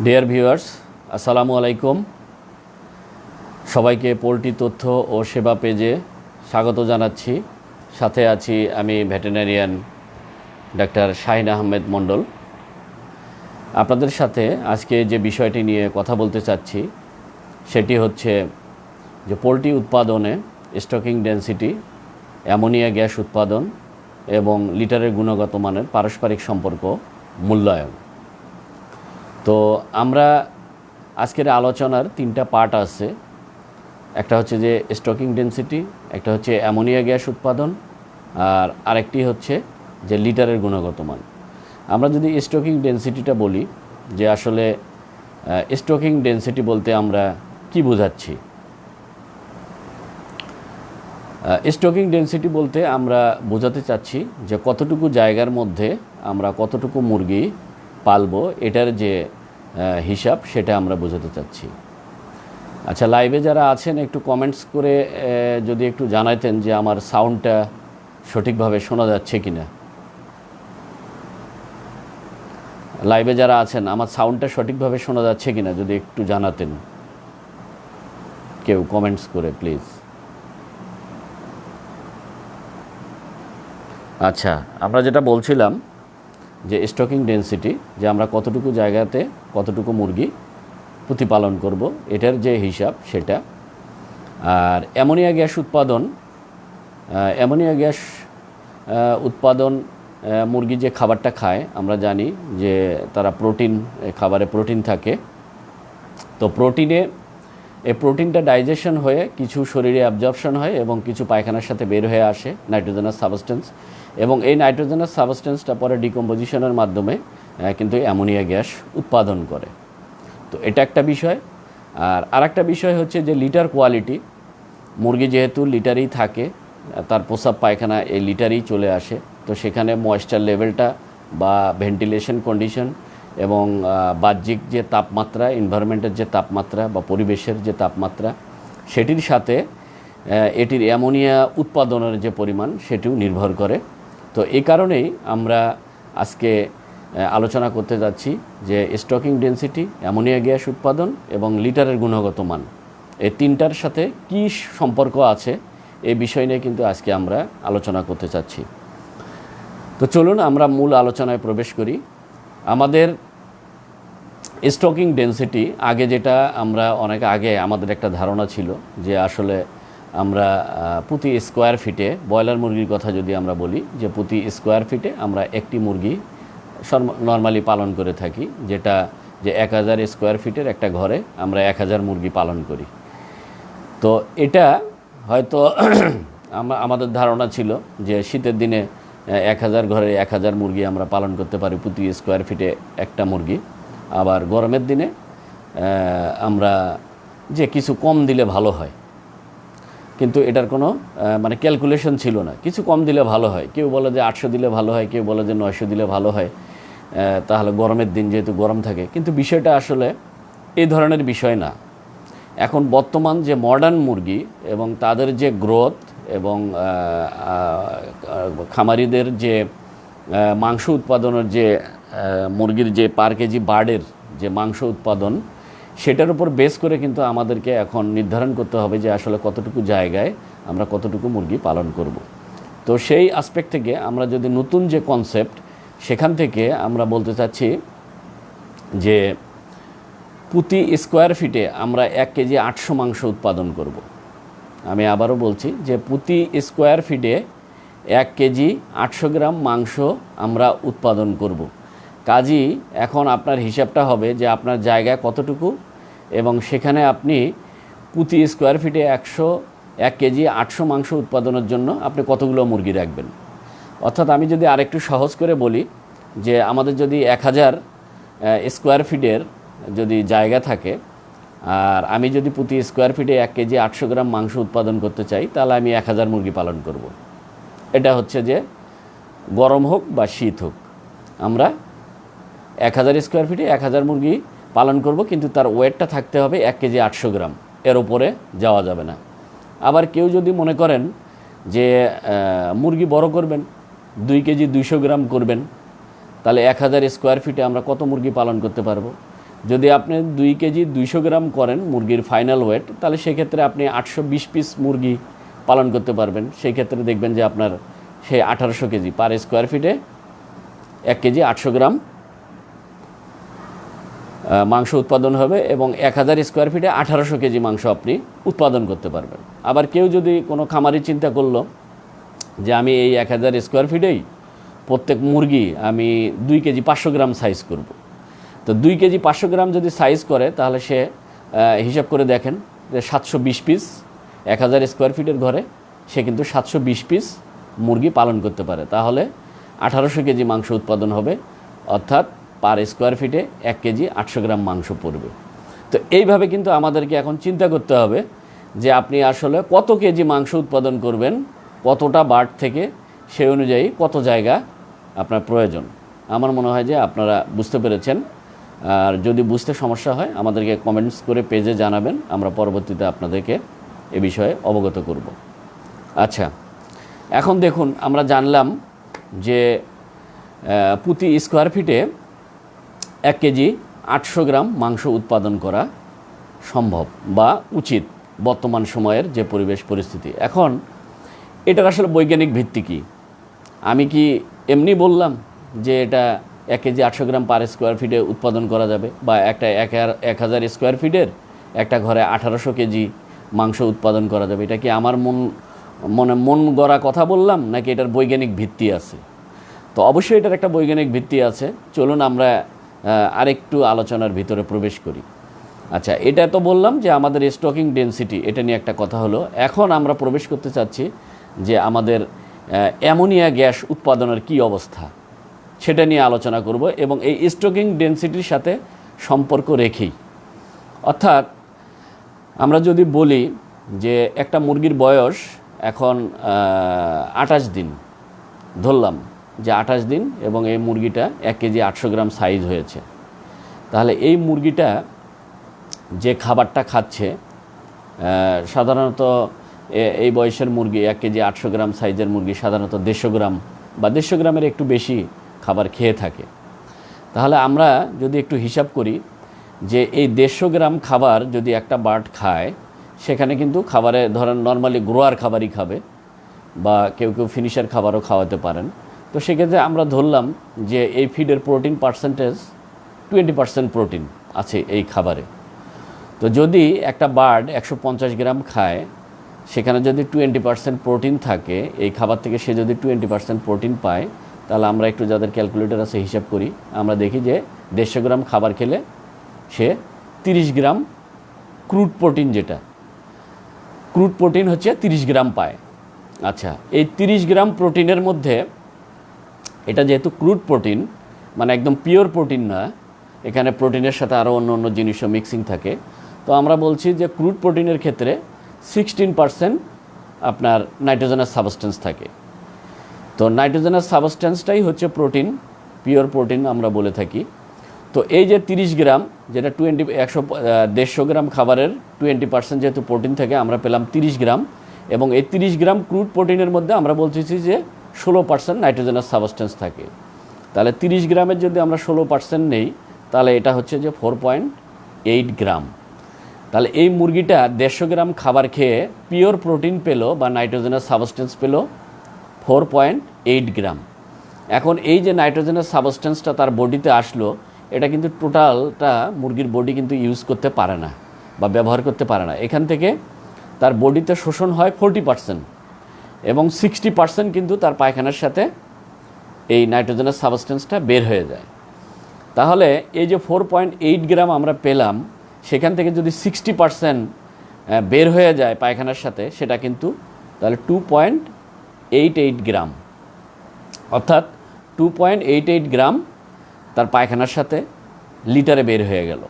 Dear viewers, আসসালামু আলাইকুম। সবাইকে পোলট্রি তথ্য ও সেবা পেজে স্বাগত জানাচ্ছি। সাথে আছি আমি ভেটেরিনারিয়ান ডাক্তার শাহিন আহমেদ মণ্ডল। আপনাদের সাথে আজকে যে বিষয়টি নিয়ে কথা বলতে চাচ্ছি সেটি হচ্ছে যে পোলট্রি উৎপাদনে স্টকিং ডেনসিটি, অ্যামোনিয়া গ্যাস উৎপাদন এবং লিটারের গুণগত মানের পারস্পরিক সম্পর্ক মূল্যায়ন। তো আমরা আজকের আলোচনার তিনটা পার্ট আছে। একটা হচ্ছে যে স্টকিং ডেনসিটি, একটা হচ্ছে অ্যামোনিয়া গ্যাস উৎপাদন, আর আরেকটি হচ্ছে যে লিটারের গুণগত মান। আমরা যদি স্টকিং ডেনসিটিটা বলি, যে আসলে স্টকিং ডেনসিটি বলতে আমরা কি বোঝাচ্ছি। স্টকিং ডেনসিটি বলতে আমরা বোঝাতে চাচ্ছি যে কতটুকু জায়গার মধ্যে আমরা কতটুকু মুরগি পালবো, এটার যে হিসাব সেটা আমরা বোঝাতে চাচ্ছি। আচ্ছা, লাইভে যারা আছেন একটু কমেন্টস করে যদি একটু জানাইতেন যে আমার সাউন্ডটা সঠিকভাবে শোনা যাচ্ছে কি না। লাইভে যারা আছেন আমার সাউন্ডটা সঠিকভাবে শোনা যাচ্ছে কি না যদি একটু জানাতেন কেউ কমেন্টস করে প্লিজ। আচ্ছা, আমরা যেটা বলছিলাম যে স্টকিং ডেনসিটি, যে আমরা কতটুকু জায়গাতে কতটুকু মুরগি প্রতিপালন করব, এটার যে হিসাব সেটা। আর অ্যামোনিয়া গ্যাস উৎপাদন, অ্যামোনিয়া গ্যাস উৎপাদন মুরগি যে খাবারটা খায় আমরা জানি যে তারা প্রোটিন, খাবারে প্রোটিন থাকে। তো এই প্রোটিনটা ডাইজেশন হয়ে কিছু শরীরে অ্যাবজর্পশন হয় এবং কিছু পায়খানার সাথে বের হয়ে আসে নাইট্রোজেনাস সাবস্টেন্স, এবং এই নাইট্রোজেনাস সাবস্টেন্সটা পরে ডিকম্পোজিশনের মাধ্যমে কিন্তু অ্যামোনিয়া গ্যাস উৎপাদন করে। তো এটা একটা বিষয়। আর আরেকটা বিষয় হচ্ছে যে লিটার কোয়ালিটি। মুরগি যেহেতু লিটারেই থাকে, তার প্রস্রাব পায়খানা এই লিটারেই চলে আসে, তো সেখানে ময়েশ্চার লেভেলটা বা ভেন্টিলেশন কন্ডিশন এবং বাহ্যিক যে তাপমাত্রা, এনভায়রনমেন্টের যে তাপমাত্রা বা পরিবেশের যে তাপমাত্রা, সেটির সাথে এটির অ্যামোনিয়া উৎপাদনের যে পরিমাণ সেটিও নির্ভর করে। তো এই কারণেই আমরা আজকে আলোচনা করতে যাচ্ছি যে স্টকিং ডেনসিটি, অ্যামোনিয়া গ্যাস উৎপাদন এবং লিটারের গুণগত মান, এই তিনটার সাথে কি সম্পর্ক আছে এই বিষয় নিয়ে কিন্তু আজকে আমরা আলোচনা করতে চাচ্ছি। তো চলুন আমরা মূল আলোচনায় প্রবেশ করি। আমাদের স্টকিং ডেনসিটি, আগে যেটা আমরা অনেক আগে আমাদের একটা ধারণা ছিল যে আসলে আমরা প্রতি স্কোয়ার ফিটে, ব্রয়লার মুরগির কথা যদি আমরা বলি, যে প্রতি স্কোয়ার ফিটে আমরা একটি মুরগি নর্মালি পালন করে থাকি, যেটা যে 1000 স্কোয়ার ফিটের একটা ঘরে আমরা 1000 মুরগি পালন করি। তো এটা হয়তো আমাদের ধারণা ছিল যে শীতের দিনে 1000 ঘরে 1000 মুরগি আমরা পালন করতে পারি, প্রতি স্কোয়ার ফিটে একটা মুরগি। আবার গরমের দিনে আমরা যে কিছু কম দিলে ভালো হয়, কিন্তু এটার কোনো মানে ক্যালকুলেশন ছিল না, কিছু কম দিলে ভালো হয়। কেউ বলে যে 800 দিলে ভালো হয়, কেউ বলে যে 900 দিলে ভালো হয়, তাহলে গরমের দিন যেহেতু গরম থাকে। কিন্তু বিষয়টা আসলে এই ধরনের বিষয় না। এখন বর্তমান যে মডার্ন মুরগি এবং তাদের যে গ্রোথ এবং খামারিদের যে মাংস উৎপাদনের যে মুরগির যে পার কেজি বার্ডের যে মাংস উৎপাদন, সেটার উপর বেস করে কিন্তু আমাদেরকে এখন নির্ধারণ করতে হবে যে আসলে কতটুকু জায়গায় আমরা কতটুকু মুরগি পালন করব। তো সেই আসপেক্ট থেকে আমরা যদি নতুন যে কনসেপ্ট, সেখান থেকে আমরা বলতে চাচ্ছি যে প্রতি স্কোয়ার ফিটে আমরা 1 কেজি 800 মাংস উৎপাদন করব। আমি আবারও বলছি যে প্রতি স্কোয়ার ফিটে 1 কেজি 800 গ্রাম মাংস আমরা উৎপাদন করব। কাজেই এখন আপনার হিসাবটা হবে যে আপনার জায়গা কতটুকু, এবং সেখানে আপনি প্রতি স্কোয়ার ফিটে 1 কেজি 800 মাংস উৎপাদনের জন্য আপনি কতগুলো মুরগি রাখবেন। অর্থাৎ আমি যদি আরেকটু সহজ করে বলি, যে আমাদের যদি 1000 স্কোয়ার ফিটের যদি জায়গা থাকে, আর আমি যদি প্রতি স্কোয়ার ফিটে 1 কেজি 800 গ্রাম মাংস উৎপাদন করতে চাই, তাহলে আমি 1000 মুরগি পালন করব। এটা হচ্ছে যে গরম হোক বা শীত হোক, আমরা 1000 স্কোয়ার ফিটে 1000 মুরগি পালন করব, কিন্তু তার ওয়েটটা থাকতে হবে 1 কেজি 800 গ্রাম, এর ওপরে যাওয়া যাবে না। আবার কেউ যদি মনে করেন যে মুরগি বড় করবেন, 2 কেজি 200 গ্রাম করবেন, তাহলে 1000 স্কোয়ার ফিটে আমরা কত মুরগি পালন করতে পারবো? যদি আপনি 2 কেজি 200 গ্রাম করেন মুরগির ফাইনাল ওয়েট, তাহলে সেক্ষেত্রে আপনি 820 পিস মুরগি পালন করতে পারবেন। সেই ক্ষেত্রে দেখবেন যে আপনার সেই 1800 কেজি পার স্কোয়ার ফিটে 1 কেজি 800 গ্রাম মাংস উৎপাদন হবে এবং 1000 স্কোয়ার ফিটে 1800 কেজি মাংস আপনি উৎপাদন করতে পারবেন। আবার কেউ যদি কোনো খামারি চিন্তা করলো যে আমি এই 1000 স্কোয়ার ফিটেই প্রত্যেক মুরগি আমি 2 কেজি 500 গ্রাম সাইজ করব, তো 2 কেজি 500 গ্রাম যদি সাইজ করে তাহলে সে হিসাব করে দেখেন যে 720 পিস 1000 স্কোয়ার ফিটের ঘরে সে কিন্তু 720 পিস মুরগি পালন করতে পারে। তাহলে 1800 কেজি মাংস উৎপাদন হবে, অর্থাৎ পার স্কোয়ার ফিটে 1 কেজি 800 গ্রাম মাংস পড়বে। তো এইভাবে কিন্তু আমাদেরকে এখন চিন্তা করতে হবে যে আপনি আসলে কত কেজি মাংস উৎপাদন করবেন, কতটা বার্ড থেকে, সেই অনুযায়ী কত জায়গা আপনার প্রয়োজন। আমার মনে হয় যে আপনারা বুঝতে পেরেছেন। আর যদি বুঝতে সমস্যা হয় আমাদেরকে কমেন্টস করে পেজে জানাবেন, আমরা পরবর্তীতে আপনাদেরকে এ বিষয়ে অবগত করব। আচ্ছা, এখন দেখুন আমরা জানলাম যে প্রতি স্কোয়ার ফিটে 1 কেজি 800 গ্রাম মাংস উৎপাদন করা সম্ভব বা উচিত বর্তমান সময়ের যে পরিবেশ পরিস্থিতি। এখন এটার আসলে বৈজ্ঞানিক ভিত্তি কী? আমি কি এমনি বললাম যে এটা 1 কেজি 800 গ্রাম পার স্কোয়ার ফিটে উৎপাদন করা যাবে, বা একটা 1000 স্কোয়ার ফিটের একটা ঘরে 1800 কেজি মাংস উৎপাদন করা যাবে? এটা কি আমার মন গড়া কথা বললাম, নাকি এটার বৈজ্ঞানিক ভিত্তি আছে? তো অবশ্যই এটার একটা বৈজ্ঞানিক ভিত্তি আছে। চলুন আমরা আরেকটু আলোচনার ভিতরে প্রবেশ করি। আচ্ছা, এটা তো বললাম যে আমাদের স্টকিং ডেনসিটি, এটা নিয়ে একটা কথা হলো। এখন আমরা প্রবেশ করতে চাচ্ছি যে আমাদের অ্যামোনিয়া গ্যাস উৎপাদনের কি অবস্থা, সেটা নিয়ে আলোচনা করব এবং এই স্টকিং ডেনসিটির সাথে সম্পর্ক রেখেই। অর্থাৎ আমরা যদি বলি যে একটা মুরগির বয়স এখন 28 দিন, ধরলাম যে 28 দিন, এবং এই মুরগিটা 1 কেজি 800 গ্রাম সাইজ হয়েছে, তাহলে এই মুরগিটা যে খাবারটা খাচ্ছে, সাধারণত এই বয়সের মুরগি 1 কেজি 800 গ্রাম সাইজের মুরগি সাধারণত 150 গ্রাম বা 150 গ্রামের একটু বেশি খাবার খেয়ে থাকে। তাহলে আমরা যদি একটু হিসাব করি যে এই 150 গ্রাম খাবার যদি একটা বার্ড খায়, সেখানে কিন্তু খাবারে ধরেন নর্মালি গ্রোয়ার খাবারই খাবে বা কেউ কেউ ফিনিশার খাবারও খাওয়াতে পারেন। তো সেক্ষেত্রে আমরা ধরলাম যে এই ফিডের প্রোটিন পার্সেন্টেজ 20% প্রোটিন আছে এই খাবারে। তো যদি একটা বার্ড 150 গ্রাম খায়, সেখানে যদি 20% প্রোটিন থাকে এই খাবার থেকে, সে যদি 20% প্রোটিন পায়, তাহলে আমরা একটু যাদের ক্যালকুলেটর আছে হিসাব করি, আমরা দেখি যে 150 গ্রাম খাবার খেলে সে 30 গ্রাম ক্রুড প্রোটিন, যেটা ক্রুড প্রোটিন হচ্ছে 30 গ্রাম পায়। আচ্ছা, এই 30 গ্রাম প্রোটিনের মধ্যে, এটা যেহেতু ক্রুড প্রোটিন মানে একদম পিওর প্রোটিন না, এখানে প্রোটিনের সাথে আরও অন্য অন্য জিনিসও মিক্সিং থাকে, তো আমরা বলছি যে ক্রুড প্রোটিনের ক্ষেত্রে 16% আপনার নাইট্রোজেনাস সাবস্টেন্স থাকে। তো নাইট্রোজেনাস সাবস্টেন্সটাই হচ্ছে প্রোটিন, পিওর প্রোটিন আমরা বলে থাকি। তো এই যে 30 গ্রাম, যেটা 150 গ্রাম খাবারের 20% যেহেতু প্রোটিন থাকে, আমরা পেলাম 30 গ্রাম, এবং এই 30 গ্রাম ক্রুড প্রোটিনের মধ্যে আমরা বলতেছি যে 16% নাইট্রোজেনাস সাবস্টেন্স থাকে। তাহলে 30 গ্রামের যদি আমরা 16% নেই, তাহলে এটা হচ্ছে যে 4.8 গ্রাম। তাহলে এই মুরগিটা 150 গ্রাম খাবার খেয়ে পিওর প্রোটিন পেল বা নাইট্রোজেনাস সাবস্টেন্স পেল 4.8 গ্রাম। এখন এই যে নাইট্রোজেনাস সাবস্টেন্সটা তার বডিতে আসলো, এটা কিন্তু টোটালটা মুরগির বডি কিন্তু ইউজ করতে পারে না বা ব্যবহার করতে পারে না। এখান থেকে তার বডিতে শোষণ হয় 40%, এবং 60% কিন্তু তার পায়খানার সাথে এই নাইট্রোজেনাস সাবস্টেন্সটা বের হয়ে যায়। তাহলে এই যে 4.8 গ্রাম আমরা পেলাম, সেখান থেকে যদি 60% বের হয়ে যায় পায়খানার সাথে, সেটা কিন্তু তাহলে 2.88 গ্রাম, অর্থাৎ 2.88 গ্রাম তার পায়খানার সাথে লিটারে বের হয়ে গেল।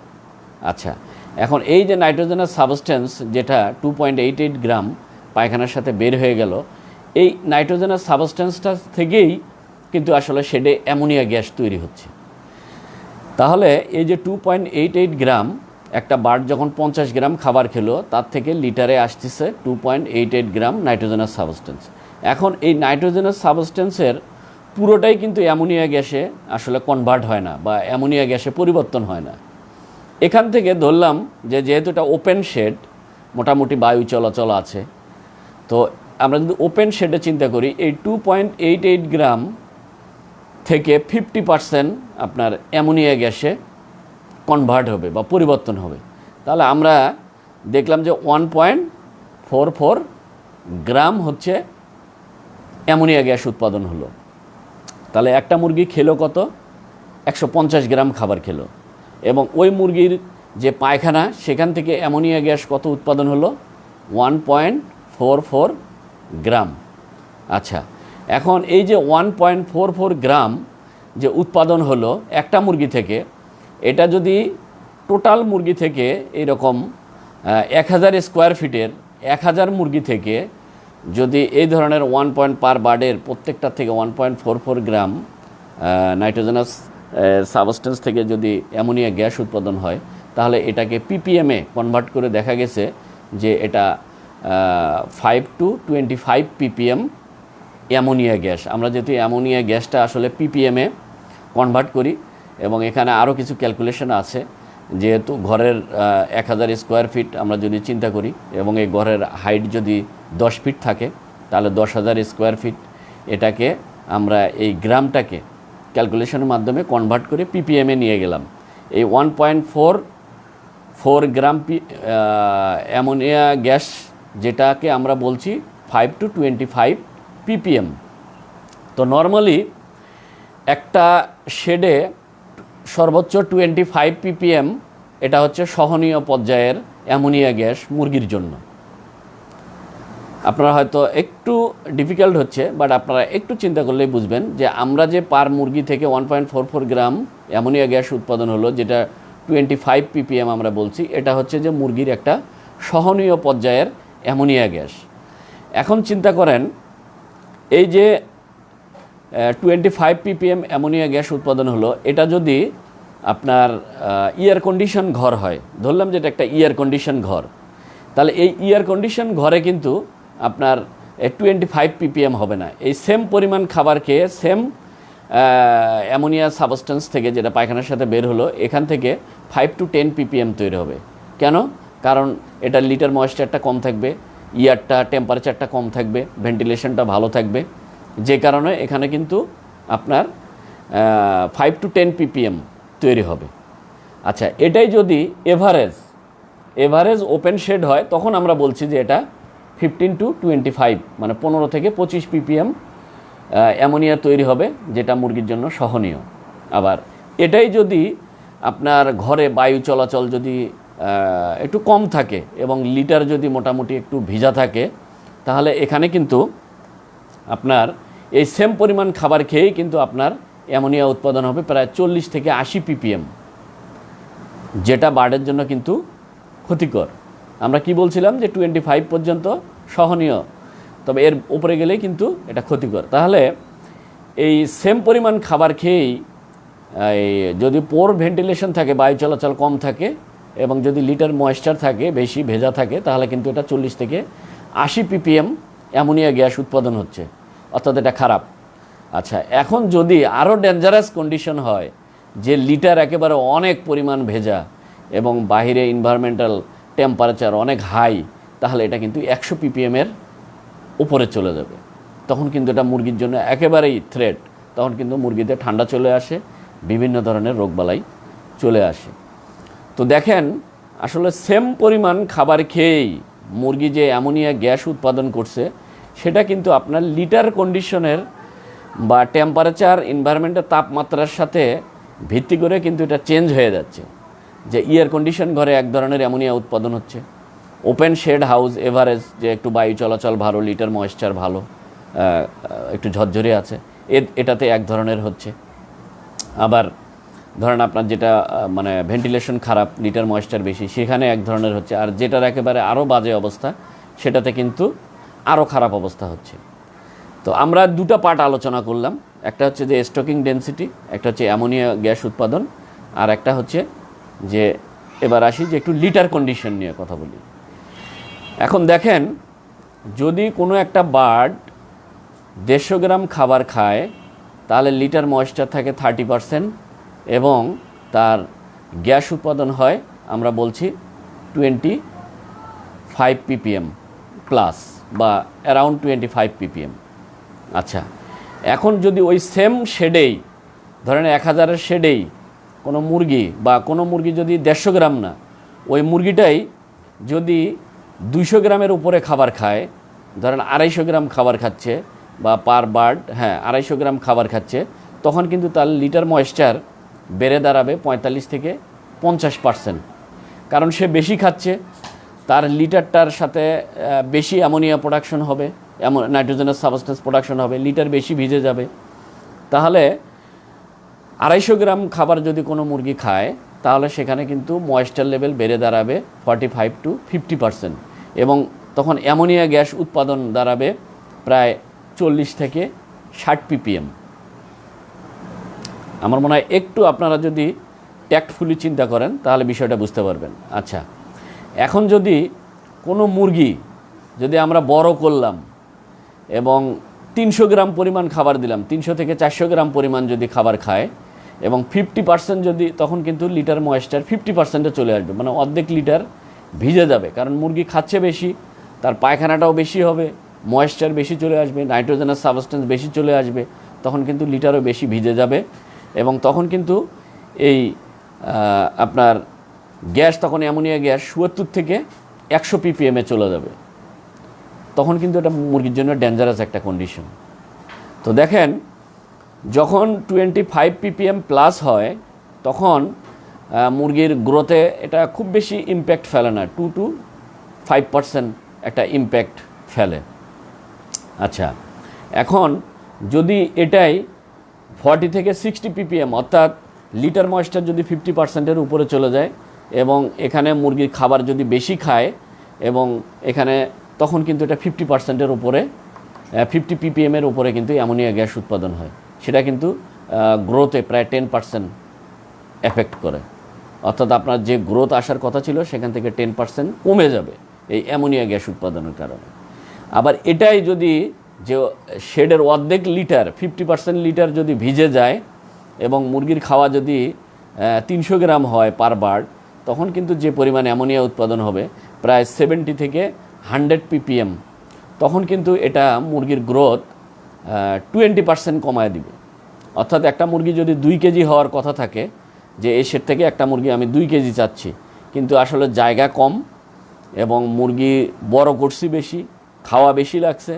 আচ্ছা, এখন এই যে নাইট্রোজেনাস সাবস্টেন্স যেটা 2.88 গ্রাম পায়খানার সাথে বের হয়ে গেল, এই নাইট্রোজেনাস সাবস্টেন্সটা থেকেই কিন্তু আসলে শেডে অ্যামোনিয়া গ্যাস তৈরি হচ্ছে। তাহলে এই যে 2.88 গ্রাম একটা বার্ড যখন 50 গ্রাম খাবার খেলো, তার থেকে লিটারে আসতেছে 2.88 গ্রাম নাইট্রোজেনাস সাবস্টেন্স। এখন এই নাইট্রোজেনাস সাবস্টেন্সের পুরোটাই কিন্তু অ্যামোনিয়া গ্যাসে আসলে কনভার্ট হয় না বা অ্যামোনিয়া গ্যাসে পরিবর্তন হয় না। এখান থেকে ধরলাম যে যেহেতু এটা ওপেন শেড, মোটামুটি বায়ু চলাচল আছে, তো আমরা যদি ওপেন শেডে চিন্তা করি এই 2.88 গ্রাম থেকে 50% আপনার অ্যামোনিয়া গ্যাসে কনভার্ট হবে বা পরিবর্তন হবে। তাহলে আমরা দেখলাম যে 1.44 গ্রাম হচ্ছে অ্যামোনিয়া গ্যাস উৎপাদন হলো। তাহলে একটা মুরগি খেলো কত? 150 গ্রাম খাবার খেলো, এবং ওই মুরগির যে পায়খানা সেখান থেকে অ্যামোনিয়া গ্যাস কত উৎপাদন হলো? 1.44 গ্রাম। আচ্ছা, এখন এই যে 1.44 গ্রাম যে উৎপাদন হলো একটা মুরগি থেকে, এটা যদি টোটাল মুরগি থেকে এইরকম 1000 স্কোয়ার ফিটের 1000 মুরগি থেকে যদি এই ধরনের 1 পার বার্ডের প্রত্যেকটা থেকে 1.44 গ্রাম নাইট্রোজেনাস সাবস্টেন্স থেকে যদি অ্যামোনিয়া গ্যাস উৎপাদন হয়, তাহলে এটাকে পিপিএমে কনভার্ট করে দেখা গেছে যে এটা 5 to 25 ppm অ্যামোনিয়া গ্যাস। আমরা যেহেতু অ্যামোনিয়া গ্যাসটা আসলে পিপিএমে কনভার্ট করি, এবং এখানে আরও কিছু ক্যালকুলেশন আছে, যেহেতু ঘরের 1000 স্কোয়ার ফিট আমরা যদি চিন্তা করি, এবং এই ঘরের হাইট যদি 10 ফিট থাকে, তাহলে 10,000 স্কোয়ার ফিট, এটাকে আমরা এই গ্রামটাকে ক্যালকুলেশনের মাধ্যমে কনভার্ট করে পিপিএমে নিয়ে গেলাম। এই 1.44 গ্রাম অ্যামোনিয়া গ্যাস, যেটাকে আমরা বলছি 5 to 25 ppm। তো নর্মালি একটা শেডে সর্বোচ্চ 25 ppm, এটা হচ্ছে সহনীয় পর্যায়ের অ্যামোনিয়া গ্যাস মুরগির জন্য। আপনারা হয়তো একটু ডিফিকাল্ট হচ্ছে, বাট আপনারা একটু চিন্তা করলেই বুঝবেন যে আমরা যে পার মুরগি থেকে 1.44 গ্রাম অ্যামোনিয়া গ্যাস উৎপাদন হলো, যেটা 25 ppm আমরা বলছি, এটা হচ্ছে যে মুরগির একটা সহনীয় পর্যায়ের অ্যামোনিয়া গ্যাস। এখন চিন্তা করেন, এই যে 25 ppm অ্যামোনিয়া গ্যাস উৎপাদন হলো, এটা যদি আপনার এয়ার কন্ডিশন ঘর হয়, ধরলাম যে এটা একটা এয়ার কন্ডিশন ঘর, তাহলে এই এয়ার কন্ডিশন ঘরে কিন্তু আপনার 25 ppm হবে না। এই সেম পরিমাণ খাবার খেয়ে সেম অ্যামোনিয়া সাবস্টেন্স থেকে, যেটা পায়খানার সাথে বের হলো, এখান থেকে 5 to 10 ppm তৈরি হবে। কেন? কারণ এটা লিটার ময়েশ্চারটা কম থাকবে, ইয়ারটা টেম্পারেচারটা কম থাকবে, ভেন্টিলেশনটা ভালো থাকবে, যে কারণে এখানে কিন্তু আপনার 5 to 10 ppm তৈরি হবে। আচ্ছা, এটাই যদি এভারেজ ওপেন শেড হয়, তখন আমরা বলছি যে এটা 15 to 25, মানে 15 থেকে 25 ppm অ্যামোনিয়া তৈরি হবে, যেটা মুরগির জন্য সহনীয়। আবার এটাই যদি আপনার ঘরে বায়ু চলাচল যদি একটু কম থাকে এবং লিটার যদি মোটামুটি একটু ভিজা থাকে, তাহলে এখানে কিন্তু আপনার এই সেম পরিমাণ খাবার খেয়েই কিন্তু আপনার অ্যামোনিয়া উৎপাদন হবে প্রায় 40 থেকে 80 ppm, যেটা বার্ডের জন্য কিন্তু ক্ষতিকর। আমরা কি বলছিলাম যে 25 পর্যন্ত সহনীয়, তবে এর উপরে গেলেই কিন্তু এটা ক্ষতিকর। তাহলে এই সেম পরিমাণ খাবার খেয়েই যদি পোর ভেন্টিলেশন থাকে, বায়ু চলাচল কম থাকে, এবং যদি লিটার ময়েশ্চার থাকে, বেশি ভেজা থাকে, তাহলে কিন্তু এটা 40 থেকে 80 ppm অ্যামোনিয়া গ্যাস উৎপাদন হচ্ছে, অর্থাৎ এটা খারাপ। আচ্ছা, এখন যদি আরও ডেঞ্জারাস কন্ডিশন হয়, যে লিটার একেবারে অনেক পরিমাণ ভেজা এবং বাহিরে এনভায়রনমেন্টাল টেম্পারেচার অনেক হাই, তাহলে এটা কিন্তু 100 ppm এর উপরে চলে যাবে। তখন কিন্তু এটা মুরগির জন্য একেবারেই থ্রেট। তখন কিন্তু মুরগিতে ঠান্ডা চলে আসে, বিভিন্ন ধরনের রোগবালাই চলে আসে। তো দেখেন, আসলে সেম পরিমাণ খাবার খেয়েই মুরগি যে অ্যামোনিয়া গ্যাস উৎপাদন করছে, সেটা কিন্তু আপনার লিটার কন্ডিশনের বা টেম্পারেচার, এনভায়রনমেন্টের তাপমাত্রার সাথে ভিত্তি করে কিন্তু এটা চেঞ্জ হয়ে যাচ্ছে। যে এয়ার কন্ডিশন ঘরে এক ধরনের অ্যামোনিয়া উৎপাদন হচ্ছে, ওপেন শেড হাউস এভারেজ, যে একটু বায়ু চলাচল ভালো, লিটার ময়েশ্চার ভালো, একটু ঝরঝরে আছে, এটাতে এক ধরনের হচ্ছে। আবার ধরেন আপনার যেটা মানে ভেন্টিলেশন খারাপ, লিটার ময়েশ্চার বেশি, সেখানে এক ধরনের হচ্ছে। আর যেটার একেবারে আরও বাজে অবস্থা, সেটাতে কিন্তু আরও খারাপ অবস্থা হচ্ছে। তো আমরা দুটো পার্ট আলোচনা করলাম, একটা হচ্ছে যে স্টকিং ডেনসিটি, একটা হচ্ছে অ্যামোনিয়া গ্যাস উৎপাদন, আর একটা হচ্ছে যে এবার আসি যে একটু লিটার কন্ডিশন নিয়ে কথা বলি। এখন দেখেন, যদি কোনো একটা বার্ড 150 গ্রাম খাবার খায়, তাহলে লিটার ময়েশ্চার থাকে 30% এবং তার গ্যাস উৎপাদন হয় আমরা বলছি 25 ppm প্লাস বা অ্যারাউন্ড 25 ppm। আচ্ছা, এখন যদি ওই সেম শেডেই ধরেন 1000-এর শেডেই কোনো মুরগি বা কোনো মুরগি যদি 150 গ্রাম না, ওই মুরগিটাই যদি 200 গ্রামের উপরে খাবার খায়, ধরেন 250 গ্রাম খাবার খাচ্ছে বা পার বার্ড 250 গ্রাম খাবার খাচ্ছে, তখন কিন্তু তার লিটার ময়েশ্চার বেড়ে দাঁড়াবে 45 থেকে 50%। কারণ সে বেশি খাচ্ছে, তার লিটারটার সাথে বেশি অ্যামোনিয়া প্রোডাকশন হবে, নাইট্রোজেনাস সাবস্টেন্স প্রোডাকশন হবে, লিটার বেশি ভিজে যাবে। তাহলে 250 গ্রাম খাবার যদি কোনো মুরগি খায়, তাহলে সেখানে কিন্তু ময়েশ্চার লেভেল বেড়ে দাঁড়াবে 45 to 50%, এবং তখন অ্যামোনিয়া গ্যাস উৎপাদন দাঁড়াবে প্রায় 40 থেকে 60 ppm। আমার মনে হয় একটু আপনারা যদি ট্যাক্টফুলি চিন্তা করেন তাহলে বিষয়টা বুঝতে পারবেন। আচ্ছা, এখন যদি কোনো মুরগি যদি আমরা বড় করলাম এবং 300 গ্রাম পরিমাণ খাবার দিলাম, 300 থেকে 400 গ্রাম পরিমাণ যদি খাবার খায় এবং 50% যদি, তখন কিন্তু লিটার ময়েশ্চার 50%-এ চলে আসবে, মানে অর্ধেক লিটার ভিজে যাবে। কারণ মুরগি খাচ্ছে বেশি, তার পায়খানাটাও বেশি হবে, ময়েশ্চার বেশি চলে আসবে, নাইট্রোজেনাস সাবস্টেন্স বেশি চলে আসবে, তখন কিন্তু লিটারও বেশি ভিজে যাবে, এবং তখন কিন্তু এই আপনার গ্যাস, তখন অ্যামোনিয়া গ্যাস 77 থেকে 100 ppm-এ চলে যাবে। তখন কিন্তু এটা মুরগির জন্য ডেঞ্জারাস একটা কন্ডিশন। তো দেখেন, যখন 25 ppm প্লাস হয়, তখন মুরগির গ্রোথে এটা খুব বেশি ইম্প্যাক্ট ফেলে না, 2 to 5% একটা ইম্প্যাক্ট ফেলে। আচ্ছা, এখন যদি এটাই 40 থেকে 60 ppm, অর্থাৎ লিটার ময়েশ্চার যদি 50%-এর উপরে চলে যায় এবং এখানে মুরগির খাবার যদি বেশি খায়, এবং এখানে তখন কিন্তু এটা 50%-এর উপরে, 50 ppm-এর উপরে কিন্তু অ্যামোনিয়া গ্যাস উৎপাদন হয়। সেটা কিন্তু গ্রোথে প্রায় 10% এফেক্ট করে, অর্থাৎ আপনার যে গ্রোথ আসার কথা ছিল সেখান থেকে 10% কমে যাবে এই অ্যামোনিয়া গ্যাস উৎপাদনের কারণে। আবার এটাই যদি যে শেডের অর্ধেক লিটার, 50% লিটার যদি ভিজে যায় এবং মুরগির খাওয়া যদি 300 গ্রাম হয় পার বার্ড, তখন কিন্তু যে পরিমাণ অ্যামোনিয়া উৎপাদন হবে প্রায় 70 থেকে 100 ppm। তখন কিন্তু এটা মুরগির গ্রোথ 20% কমায় দিবে। অর্থাৎ একটা মুরগি যদি 2 কেজি হওয়ার কথা থাকে, যে এই শেড থেকে একটা মুরগি আমি 2 কেজি চাচ্ছি, কিন্তু আসলে জায়গা কম এবং মুরগি বড় করছি বেশি, খাওয়া বেশি লাগছে,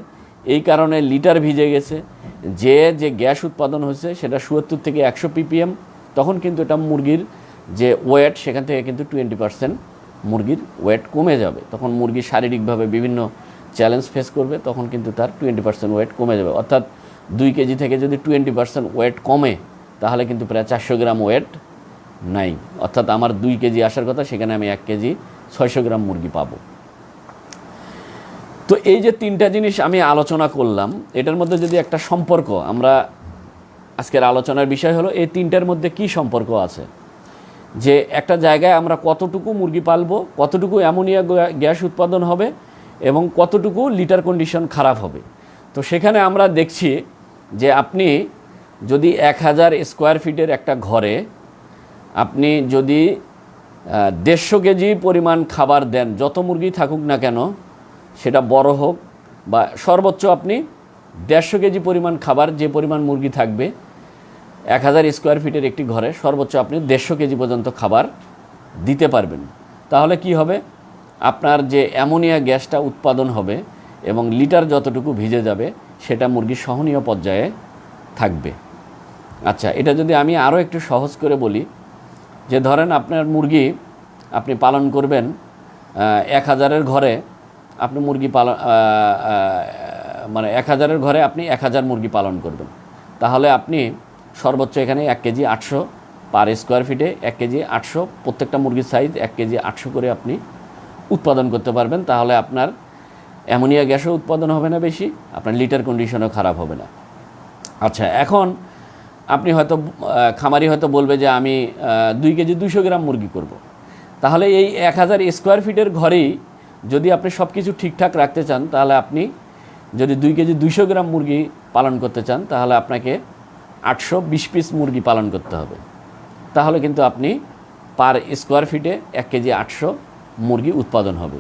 এই কারণে লিটার ভিজে গেছে, যে গ্যাস উৎপাদন হয়েছে সেটা 77 থেকে 100 ppm। তখন কিন্তু এটা মুরগির যে ওয়েট, সেখান থেকে কিন্তু 20% মুরগির ওয়েট কমে যাবে। তখন মুরগি শারীরিকভাবে বিভিন্ন চ্যালেঞ্জ ফেস করবে, তখন কিন্তু তার 20% ওয়েট কমে যাবে। অর্থাৎ 2 কেজি থেকে যদি 20% ওয়েট কমে, তাহলে কিন্তু প্রায় 400 গ্রাম ওয়েট নাই। অর্থাৎ আমার 2 কেজি আসার কথা, সেখানে আমি 1 কেজি 600 গ্রাম মুরগি পাবো। তো এই যে 3টা জিনিস আমি আলোচনা করলাম, এটার মধ্যে যদি একটা সম্পর্ক, আমরা আজকের আলোচনার বিষয় হলো এই 3টার মধ্যে কি সম্পর্ক আছে, যে একটা জায়গায় আমরা কতটুকু মুরগি পালবো, কতটুকু অ্যামোনিয়া গ্যাস উৎপাদন হবে এবং কতটুকু লিটার কন্ডিশন খারাপ হবে। তো সেখানে আমরা দেখছি যে আপনি যদি 1000 স্কোয়ার ফিটের একটা ঘরে আপনি যদি 150 কেজি পরিমাণ খাবার দেন, যত মুরগি থাকুক না কেন, সেটা বড় হোক বা সর্বোচ্চ, আপনি 150 কেজি পরিমাণ খাবার, যে পরিমাণ মুরগি থাকবে 1000 স্কোয়ার ফিটের একটি ঘরে, সর্বোচ্চ আপনি 150 কেজি পর্যন্ত খাবার দিতে পারবেন। তাহলে কি হবে, আপনার যে অ্যামোনিয়া গ্যাসটা উৎপাদন হবে এবং লিটার যতটুকু ভিজে যাবে, সেটা মুরগির সহনীয় পর্যায়ে থাকবে। আচ্ছা, এটা যদি আমি আরও একটু সহজ করে বলি, যে ধরেন আপনার মুরগি আপনি পালন করবেন 1000-এর ঘরে, আপনি মুরগি পালন মানে 1000-এর ঘরে আপনি 1000 মুরগি পালন করবেন, তাহলে আপনি সর্বোচ্চ এখানে 1 কেজি 800 পার স্কোয়ার ফিটে, 1 কেজি 800, প্রত্যেকটা মুরগির সাইজ 1 কেজি 800 করে আপনি উৎপাদন করতে পারবেন। তাহলে আপনার অ্যামোনিয়া গ্যাসও উৎপাদন হবে না বেশি, আপনার লিটার কন্ডিশনও খারাপ হবে না। আচ্ছা, এখন আপনি হয়তো খামারি হয়তো বলবে যে আমি 2 কেজি 200 গ্রাম মুরগি করব। তাহলে এই 1000 স্কোয়ার ফিটের ঘরেই যদি আপনি সব কিছু ঠিকঠাক রাখতে চান, তাহলে আপনি যদি 2 কেজি 200 গ্রাম মুরগি পালন করতে চান, তাহলে আপনাকে 820 পিস মুরগি পালন করতে হবে। তাহলে কিন্তু আপনি পার স্কোয়ার ফিটে 1 কেজি 800 মুরগি উৎপাদন হবে।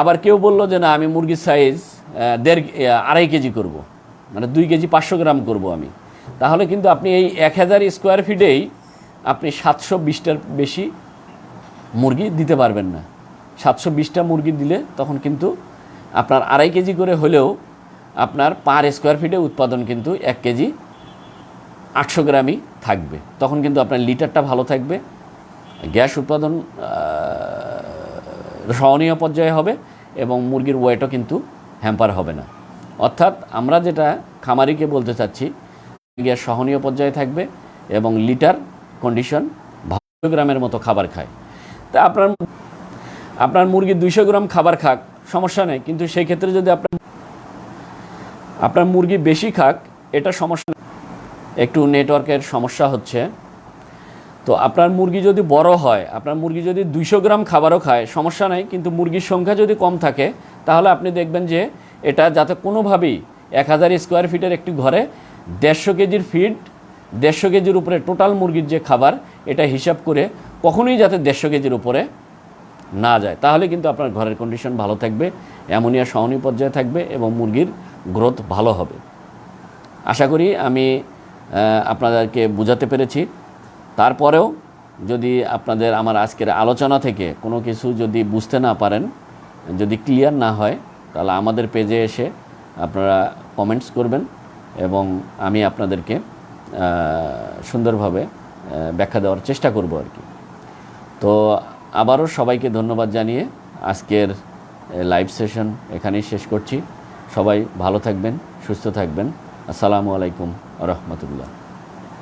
আবার কেউ বললো যে না, আমি মুরগির সাইজ 2.5 কেজি করব, মানে 2 কেজি 500 গ্রাম করব আমি, তাহলে কিন্তু আপনি এই 1000 স্কোয়ার ফিটেই আপনি 720টার বেশি মুরগি দিতে পারবেন না। 720টা মুরগি দিলে তখন কিন্তু আপনার 2.5 কেজি করে হলেও আপনার পার স্কোয়ার ফিটে উৎপাদন কিন্তু 1 কেজি 800 গ্রামই থাকবে। তখন কিন্তু আপনার লিটারটা ভালো থাকবে, গ্যাস উৎপাদন সহনীয় পর্যায়ে হবে এবং মুরগির ওয়েটও কিন্তু হ্যাম্পার হবে না। অর্থাৎ আমরা যেটা খামারিকে বলতে চাচ্ছি, গ্যাস সহনীয় পর্যায়ে থাকবে এবং লিটার কন্ডিশন 200 গ্রামের মতো খাবার খায়। তা আপনার মুরগি 200 গ্রাম খাবার খাক, সমস্যা নেই, কিন্তু সেই ক্ষেত্রে যদি আপনার মুরগি বেশি খাক, এটা সমস্যা। একটু নেটওয়ার্কের সমস্যা হচ্ছে। তো আপনার মুরগি যদি বড় হয়, আপনার মুরগি যদি 200 গ্রাম খাবারও খায়, সমস্যা নাই, কিন্তু মুরগির সংখ্যা যদি কম থাকে, তাহলে আপনি দেখবেন যে এটা যাতে কোনোভাবেই 1000 স্কোয়ার ফিটের একটি ঘরে 150 কেজির ফিড, 150 কেজির উপরে টোটাল মুরগির যে খাবার, এটা হিসাব করে কখনোই যাতে 150 কেজির উপরে না যায়। তাহলে কিন্তু আপনার ঘরের কন্ডিশন ভালো থাকবে, অ্যামোনিয়া সহনীয় পর্যায়ে থাকবে এবং মুরগির গ্রোথ ভালো হবে। আশা করি আমি আপনাদেরকে বোঝাতে পেরেছি। তারপরেও যদি আপনাদের আমার আজকের আলোচনা থেকে কোনো কিছু যদি বুঝতে না পারেন, যদি ক্লিয়ার না হয়, তাহলে আমাদের পেজে এসে আপনারা কমেন্টস করবেন এবং আমি আপনাদেরকে সুন্দরভাবে ব্যাখ্যা দেওয়ার চেষ্টা করব আর কি। তো আবারও সবাইকে ধন্যবাদ জানিয়ে আজকের লাইভ সেশন এখানেই শেষ করছি। সবাই ভালো থাকবেন, সুস্থ থাকবেন। আসসালামু আলাইকুম ওয়া রাহমাতুল্লাহ।